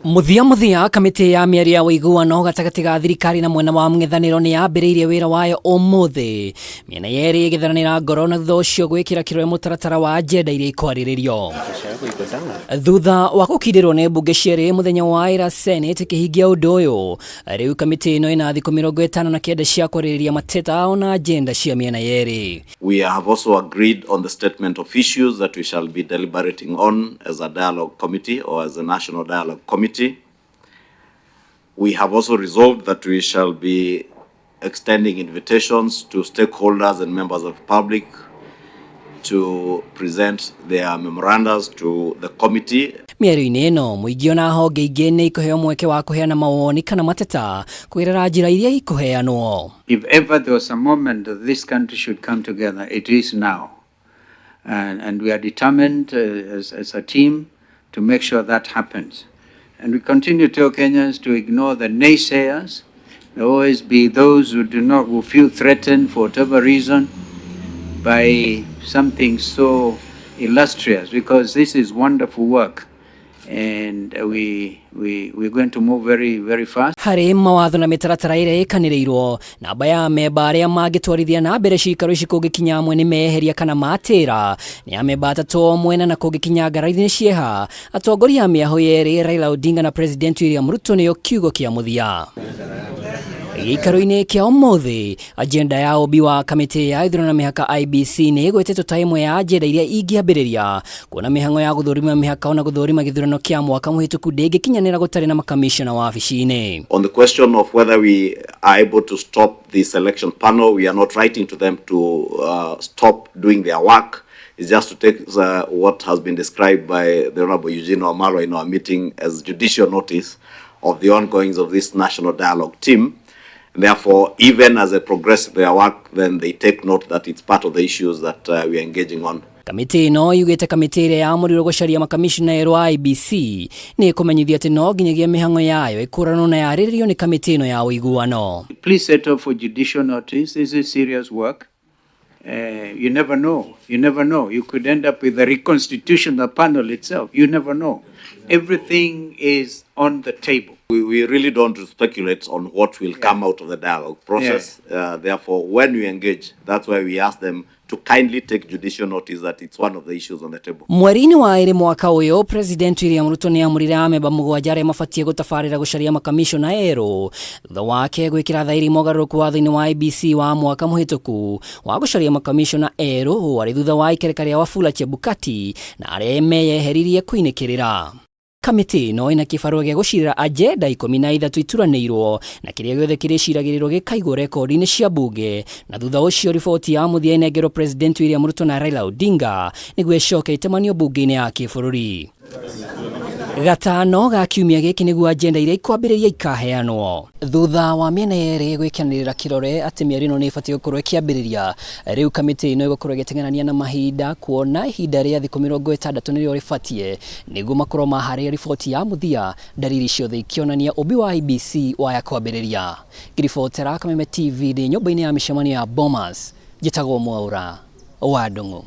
Muthia kamiti ya miario ya WUIGUANO gatagati ga thirikari na mwena wa MUNG'ETHANIRO ni yambiriirie wira wayo umuthi miena yeri igithanira ngoro na thutha ucio gwikira kirore mutaratara wa agenda iria ikwaririo thutha wa gukindirwo ni mbunge cieri muthenya wa ira Senate kihingia undu uyu riu kamiti ino ina thiku 59 cia kwariria mateta ona agenda cia miena yeri. We have also agreed on the statement of issues that we shall be deliberating on as a dialogue committee or as a national dialogue committee. We have also resolved that we shall be extending invitations to stakeholders and members of the public to present their memorandums to the committee. MIARIOINI ino muingi ona honge ingi ni ikuheo mweke wa kuheana mawoni kana mateta kwirira njira iria ikuheanwo. If ever there was a moment that this country should come together, it is now. And we are determined as a team to make sure that happens. And we continue to tell Kenyans to ignore the naysayers. There will always be those who feel threatened for whatever reason by something so illustrious, because this is wonderful work. And we're going to move very, very fast. Hari mawatho na mitaratara ire ikanirirwo namba ya memba aria mangitwarithia na mbere cikaro ici kugikinya amwe ni meheria kana matira ni amemba atatu MWENA na kugikinya ngarathi ni cieha atongoria miaho yeri Raila Odinga na President William Ruto niyo kiugo kia muthia. Gikaro-ini kia umuthi agenda ya obi wa kamiti ya ithurano na mihaka IEBC ni igwetetwo ta imwe ya agenda iria ingiambiriria kuona mihango ya guthurima mihaka ona guthurima githurano kia mwaka muhituku ndingikinyanira gutari na makamishna wa afisini. On the question of whether we are able to stop this election panel, we are not writing to them to stop doing their work. It's just to take what has been described by the Honorable Eugene Wamalwa in our meeting as judicial notice of the ongoings of this national dialogue team. Therefore, even as they progress their work, then they take note that it's part of the issues that we are engaging on. Kamiti no yugite kamiti iria yamurirwo gucaria makamishna ero IBC ni ikumenyithia ati no nginyagia mihango yayo ikurano na yariririo ni kamiti ino ya WUIGUANO. Please settle for judicial notice. This is serious work. You never know. You never know. You could end up with a reconstitutional panel itself. You never know. Everything is on the table. We really don't speculate on what will come out of the dialogue process. Therefore, when we engage, that's why we ask them to kindly take judicial notice that it's one of the issues on the table. Mweri-ini wa iri mwaka uyu President William Ruto ni amurire amemba mugwanja aria mabatie gutabarira gucaria makamishona ero thutha wake gwikira thairi mogaruruku watho-ini wa IEBC wa mwaka muhituku wa gucaria makamishona ero ari thutha wa ikereka ria Wafula Chebukati na aria meyeheririe kuinikirira. Kamiti no ina kibarua gia gucirira agenda 13 ituranirwo na kiria giothe kiriciragiriro gikaigwo rekodi-ini cia bunge na thutha ucio riboti ya muthia inengerwo President William Ruto na Raila Odinga niguo icoke itemanio bunge-ini ya kibururi. Gatano ga kiumia giki niguo agenda iria ikwambiriria ikaheanwo thutha wa miena yeri gwikanirira kirore ati mieri no ni ibatie gukorwo ikiambiriria. Riu kamiti ino igukorwo igitengenania na mahinda kuona ihinda ria thiku 60 nirio ribatie niguo makorwo maharia riboti ya muthia dariri ciothe ikionania ubi wa IEBC waya kwambiriria. Giribotera Kameme TV ndi nyumba-ini ya mishemanio ya Bomas jitagwo Mwaura wa Ndungu.